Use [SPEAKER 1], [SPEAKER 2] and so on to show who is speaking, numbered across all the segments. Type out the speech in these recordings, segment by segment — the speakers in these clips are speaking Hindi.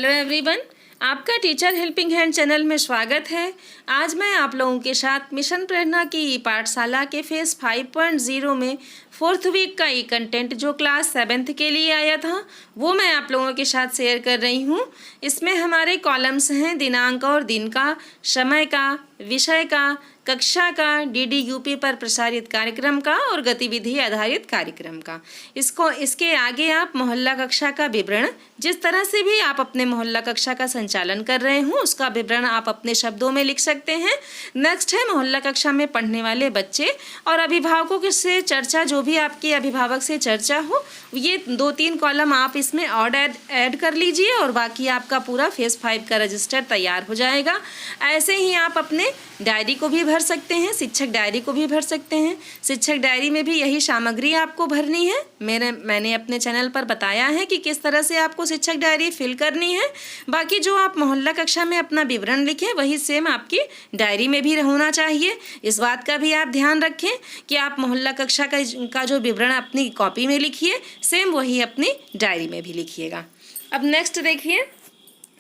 [SPEAKER 1] हेलो एवरीवन, आपका टीचर हेल्पिंग हैंड चैनल में स्वागत है। आज मैं आप लोगों के साथ मिशन प्रेरणा की पाठशाला के फेस 5.0 में 4th वीक का ई कंटेंट जो क्लास 7th के लिए आया था वो मैं आप लोगों के साथ शेयर कर रही हूँ। इसमें हमारे कॉलम्स हैं दिनांक और दिन का, समय का, विषय का, कक्षा का, DDUP पर प्रसारित कार्यक्रम का और गतिविधि आधारित कार्यक्रम का। इसके आगे आप मोहल्ला कक्षा का विवरण, जिस तरह से भी आप अपने मोहल्ला कक्षा का संचालन कर रहे हो उसका विवरण आप अपने शब्दों में लिख सकते हैं। नेक्स्ट है मोहल्ला कक्षा में पढ़ने वाले बच्चे और अभिभावकों से चर्चा, जो भी आपके अभिभावक से चर्चा हो, ये 2-3 कॉलम आप इसमें और ऐड कर लीजिए और बाकी आपका पूरा फेस 5 का रजिस्टर तैयार हो जाएगा। ऐसे ही आप अपने डायरी को भी भर सकते हैं, शिक्षक डायरी को भी भर सकते हैं। शिक्षक डायरी में भी यही सामग्री आपको भरनी है। मैंने अपने चैनल पर बताया है कि किस तरह से आपको शिक्षक डायरी फिल करनी है। बाकी जो आप मोहल्ला कक्षा में अपना विवरण लिखें वही सेम आपकी डायरी में भी होना चाहिए। इस बात का भी आप ध्यान रखें कि आप मोहल्ला कक्षा का जो विवरण अपनी कॉपी में लिखिए, सेम वही अपनी डायरी में भी लिखिएगा। अब नेक्स्ट देखिए,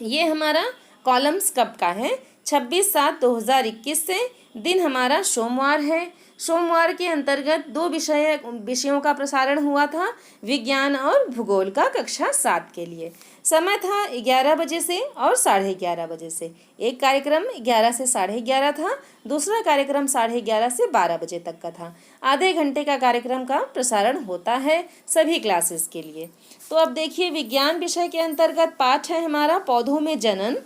[SPEAKER 1] ये हमारा कॉलम्स कब का है, 26/7/2021 से। दिन हमारा सोमवार है। सोमवार के अंतर्गत 2 विषयों का प्रसारण हुआ था, विज्ञान और भूगोल का कक्षा 7 के लिए। समय था 11 बजे से और 11:30 बजे से। एक कार्यक्रम 11 से 11:30 था, दूसरा कार्यक्रम 11:30 से 12 बजे तक का था। आधे घंटे का कार्यक्रम का प्रसारण होता है सभी क्लासेस के लिए। तो अब देखिए, विज्ञान विषय के अंतर्गत पाठ है हमारा पौधों में जनन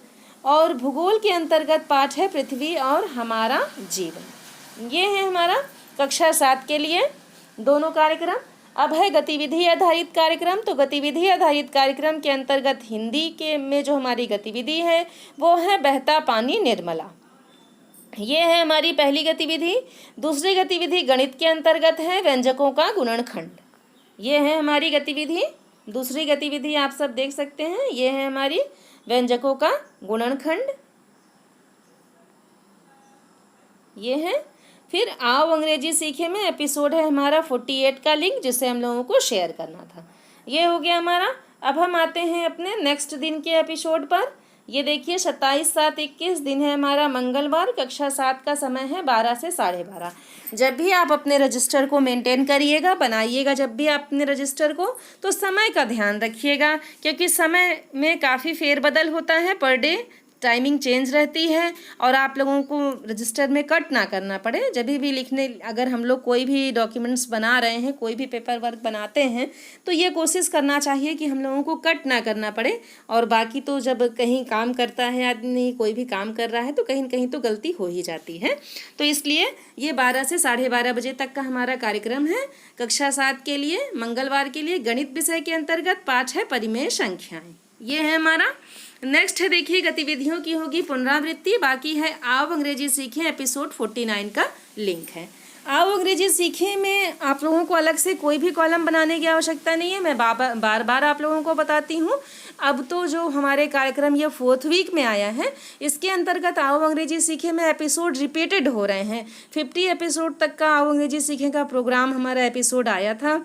[SPEAKER 1] और भूगोल के अंतर्गत पाठ है पृथ्वी और हमारा जीवन। ये है हमारा कक्षा 7 के लिए दोनों कार्यक्रम। अब है गतिविधि आधारित कार्यक्रम। तो गतिविधि आधारित कार्यक्रम के अंतर्गत हिंदी के में जो हमारी गतिविधि है वो है बहता पानी निर्मला। ये है हमारी पहली गतिविधि। दूसरी गतिविधि गणित के अंतर्गत है व्यंजकों का गुणनखंड। ये है हमारी गतिविधि। दूसरी गतिविधि आप सब देख सकते हैं, ये है हमारी व्यंजकों का गुणनखंड। ये है। फिर आओ अंग्रेजी सीखे में एपिसोड है हमारा 48 का लिंक, जिसे हम लोगों को शेयर करना था। ये हो गया हमारा। अब हम आते हैं अपने नेक्स्ट दिन के एपिसोड पर। ये देखिए 27/7/21 दिन है हमारा मंगलवार। कक्षा 7 का समय है 12 से 12:30। जब भी आप अपने रजिस्टर को मेंटेन करिएगा, बनाइएगा जब भी आप अपने रजिस्टर को, तो समय का ध्यान रखिएगा, क्योंकि समय में काफ़ी फेरबदल होता है, पर डे टाइमिंग चेंज रहती है और आप लोगों को रजिस्टर में कट ना करना पड़े। जब भी लिखने, अगर हम लोग कोई भी डॉक्यूमेंट्स बना रहे हैं, कोई भी पेपर वर्क बनाते हैं, तो ये कोशिश करना चाहिए कि हम लोगों को कट ना करना पड़े। और बाकी तो जब कहीं काम करता है आदमी, कोई भी काम कर रहा है, तो कहीं न कहीं तो गलती हो ही जाती है। तो इसलिए ये 12 से 12:30 बजे तक का हमारा कार्यक्रम है कक्षा 7 के लिए, मंगलवार के लिए। गणित विषय के अंतर्गत पाठ है परिमेय संख्याएँ। ये है हमारा। नेक्स्ट है देखिए, गतिविधियों की होगी पुनरावृत्ति। बाकी है आओ अंग्रेजी सीखें एपिसोड 49 का लिंक है। आओ अंग्रेजी सीखें में आप लोगों को अलग से कोई भी कॉलम बनाने की आवश्यकता नहीं है। मैं बार बार आप लोगों को बताती हूँ। अब तो जो हमारे कार्यक्रम ये 4th वीक में आया है, इसके अंतर्गत आओ अंग्रेजी सीखें में एपिसोड रिपीटेड हो रहे हैं। 50 एपिसोड तक का आओ अंग्रेजी सीखें का प्रोग्राम हमारा एपिसोड आया था।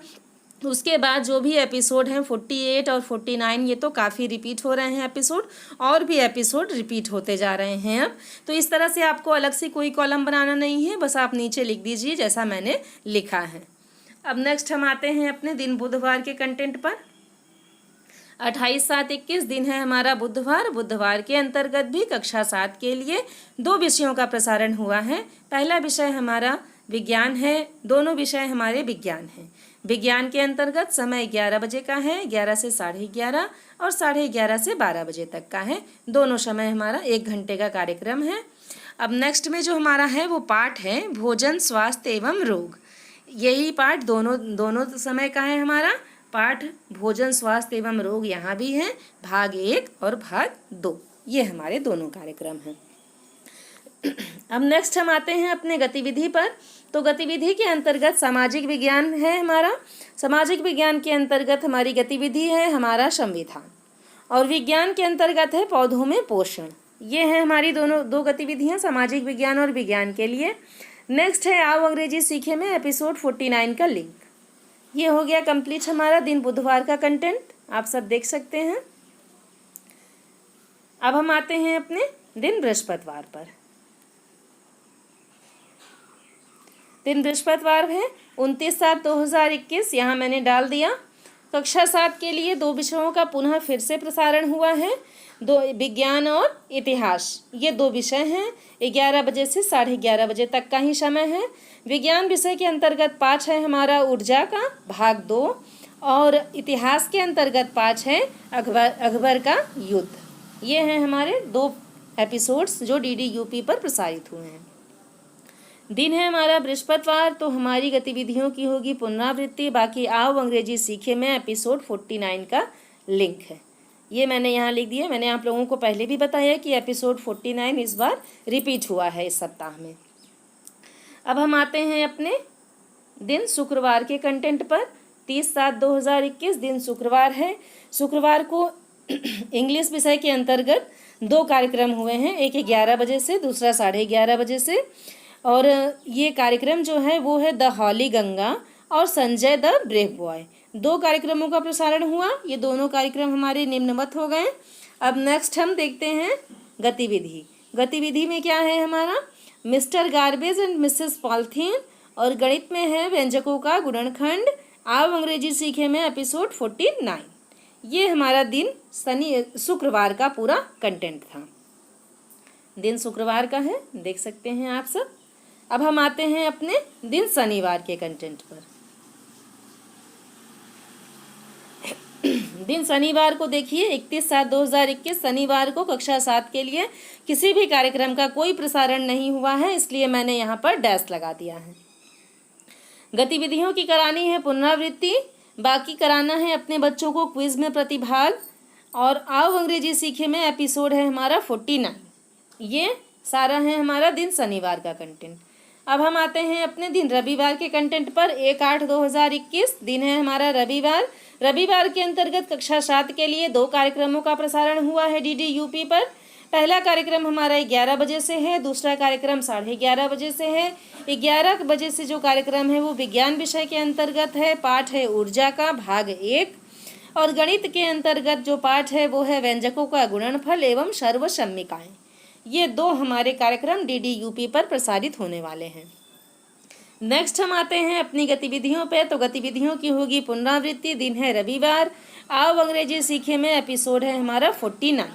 [SPEAKER 1] उसके बाद जो भी एपिसोड हैं 48 और 49, ये तो काफ़ी रिपीट हो रहे हैं एपिसोड, और भी एपिसोड रिपीट होते जा रहे हैं अब। तो इस तरह से आपको अलग से कोई कॉलम बनाना नहीं है, बस आप नीचे लिख दीजिए जैसा मैंने लिखा है। अब नेक्स्ट हम आते हैं अपने दिन बुधवार के कंटेंट पर। 28/7/21 दिन है हमारा बुधवार। बुधवार के अंतर्गत भी कक्षा 7 के लिए 2 विषयों का प्रसारण हुआ है। पहला विषय हमारा विज्ञान है, दोनों विषय हमारे विज्ञान हैं। विज्ञान के अंतर्गत समय 11 बजे का है, 11 से 11:30 और 11:30 से 12 बजे तक का है। दोनों समय हमारा 1 घंटे का कार्यक्रम है। अब नेक्स्ट में जो हमारा है वो पाठ है भोजन, स्वास्थ्य एवं रोग। यही पाठ दोनों समय का है हमारा। पाठ भोजन, स्वास्थ्य एवं रोग यहाँ भी है, भाग 1 और भाग 2, ये हमारे दोनों कार्यक्रम हैं। अब नेक्स्ट हम आते हैं अपने गतिविधि पर। तो गतिविधि के अंतर्गत सामाजिक विज्ञान है हमारा। सामाजिक विज्ञान के अंतर्गत हमारी गतिविधि है हमारा संविधान, और विज्ञान के अंतर्गत है पौधों में पोषण। ये है हमारी दो गतिविधियाँ सामाजिक विज्ञान और विज्ञान के लिए। नेक्स्ट है आओ अंग्रेजी सीखे में एपिसोड 49 का लिंक। ये हो गया कंप्लीट हमारा दिन बुधवार का कंटेंट, आप सब देख सकते हैं। अब हम आते हैं अपने दिन बृहस्पतिवार पर। दिन बृहस्पतिवार है 29/7/2021। यहाँ मैंने डाल दिया। कक्षा 7 के लिए 2 विषयों का पुनः फिर से प्रसारण हुआ है। 2 विज्ञान और इतिहास, ये 2 विषय हैं। 11 बजे से 11:30 बजे तक का ही समय है। विज्ञान विषय के अंतर्गत पाठ है हमारा ऊर्जा का भाग 2, और इतिहास के अंतर्गत पाठ है अकबर का युद्ध। ये हैं हमारे 2 एपिसोड्स जो DDUP पर प्रसारित हुए हैं। दिन है हमारा बृहस्पतिवार, तो हमारी गतिविधियों की होगी पुनरावृत्ति। बाकी आओ अंग्रेजी सीखे में एपिसोड 49 का लिंक है, ये मैंने यहाँ लिख दिया। मैंने आप लोगों को पहले भी बताया कि एपिसोड 49 इस बार रिपीट हुआ है इस सप्ताह में। अब हम आते हैं अपने दिन शुक्रवार के कंटेंट पर। 30/7/2021 दिन शुक्रवार है। शुक्रवार को इंग्लिश विषय के अंतर्गत 2 कार्यक्रम हुए हैं, एक 11 बजे से, दूसरा 11:30 बजे से। और ये कार्यक्रम जो है वो है द हॉली गंगा और संजय द ब्रेव बॉय। 2 कार्यक्रमों का प्रसारण हुआ। ये दोनों कार्यक्रम हमारे निम्नवत हो गए। अब नेक्स्ट हम देखते हैं गतिविधि। गतिविधि में क्या है हमारा, mister garbage and Mrs polythene, और गणित में है व्यंजकों का गुणनखंड। आओ अंग्रेजी सीखे में एपिसोड 49। ये हमारा दिन शुक्रवार का पूरा कंटेंट था। दिन शुक्रवार का है, देख सकते हैं आप सब। अब हम आते हैं अपने दिन शनिवार के कंटेंट पर। दिन शनिवार को देखिए 31/7/2021 शनिवार को कक्षा 7 के लिए किसी भी कार्यक्रम का कोई प्रसारण नहीं हुआ है, इसलिए मैंने यहाँ पर डैश लगा दिया है। गतिविधियों की करानी है पुनरावृत्ति, बाकी कराना है अपने बच्चों को क्विज में प्रतिभाग, और आओ अंग्रेजी सीखे में एपिसोड है हमारा 49। ये सारा है हमारा दिन शनिवार का कंटेंट। अब हम आते हैं अपने दिन रविवार के कंटेंट पर। 1/8/2021 दिन है हमारा रविवार। रविवार के अंतर्गत कक्षा 7 के लिए 2 कार्यक्रमों का प्रसारण हुआ है DDUP पर। पहला कार्यक्रम हमारा 11 बजे से है, दूसरा कार्यक्रम 11:30 बजे से है। 11 बजे से जो कार्यक्रम है वो विज्ञान विषय के अंतर्गत है, पाठ है ऊर्जा का भाग 1, और गणित के अंतर्गत जो पाठ है वो है व्यंजकों का गुणनफल एवं सर्वसम्मिकाएं। ये 2 हमारे कार्यक्रम DDUP पर प्रसारित होने वाले हैं। नेक्स्ट हम आते हैं अपनी गतिविधियों पे। तो गतिविधियों की होगी पुनरावृत्ति। दिन है रविवार। आओ अंग्रेजी सीखे में एपिसोड है हमारा 49।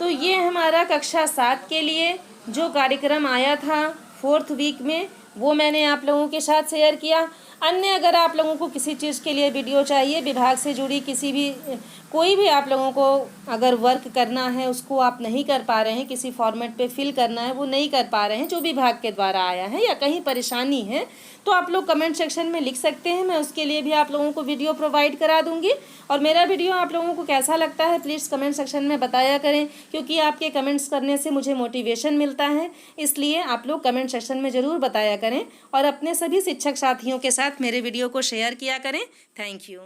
[SPEAKER 1] तो ये हमारा कक्षा 7 के लिए जो कार्यक्रम आया था 4th वीक में, वो मैंने आप लोगों के साथ शेयर किया। अन्य अगर आप लोगों को किसी चीज़ के लिए वीडियो चाहिए, विभाग से जुड़ी कोई भी आप लोगों को अगर वर्क करना है, उसको आप नहीं कर पा रहे हैं, किसी फॉर्मेट पे फिल करना है वो नहीं कर पा रहे हैं, जो विभाग के द्वारा आया है, या कहीं परेशानी है, तो आप लोग कमेंट सेक्शन में लिख सकते हैं। मैं उसके लिए भी आप लोगों को वीडियो प्रोवाइड करा दूंगी। और मेरा वीडियो आप लोगों को कैसा लगता है प्लीज़ कमेंट सेक्शन में बताया करें, क्योंकि आपके कमेंट्स करने से मुझे मोटिवेशन मिलता है। इसलिए आप लोग कमेंट सेक्शन में ज़रूर बताया करें, और अपने सभी शिक्षक साथियों के साथ मेरे वीडियो को शेयर किया करें। Thank you.